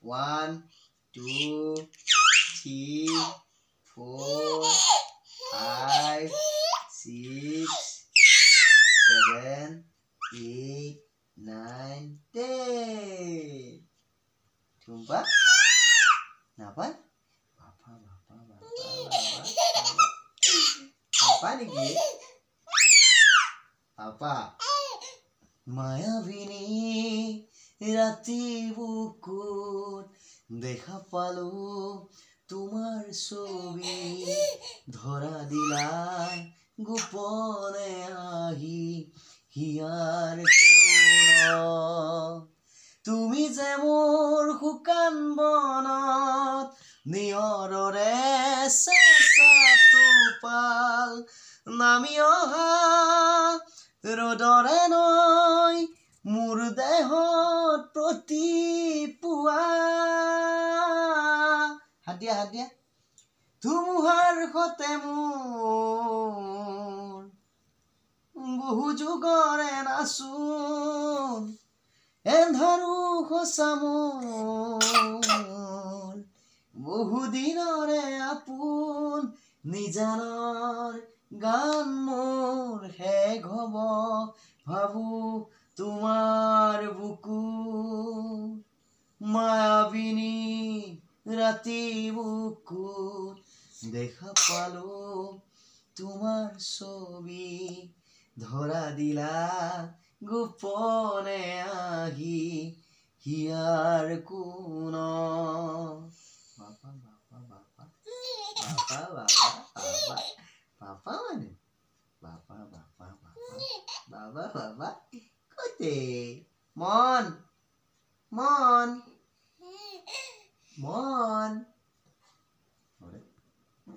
1, 2, 3, 4, 5, 6, 7, 8, 9, 10. Jumpa? Kenapa? Apa nih Gi? Apa? মায়াবিনী রাতি বুকুত দেখা পালো তোমার ছবি ধরা দিলা গোপনে আহি হিয়ার কোণত তুমি যে মোৰ শুকান বনত নিয়ৰৰে চেঁচা টোপাল নামি অহা ৰ'দৰে নৈ মোৰ দেহত প্ৰতি পুৱা হাত দিয়া ধুমুহাৰ সতে মোৰ বহু যুগৰে নাচোন এন্ধাৰো সঁচা মোৰ বহু দিনৰে আপোন নিজানৰ গান মোৰ শেষ হ'ব ভাবো তোমাৰ বুকু মায়াবিনী ৰাতি বুকুত দেখা পালো তোমাৰ ছবি ধৰা দিলা গোপনে আহি হিয়াৰ কোণত Papa mana? Papa. Kote. Mon.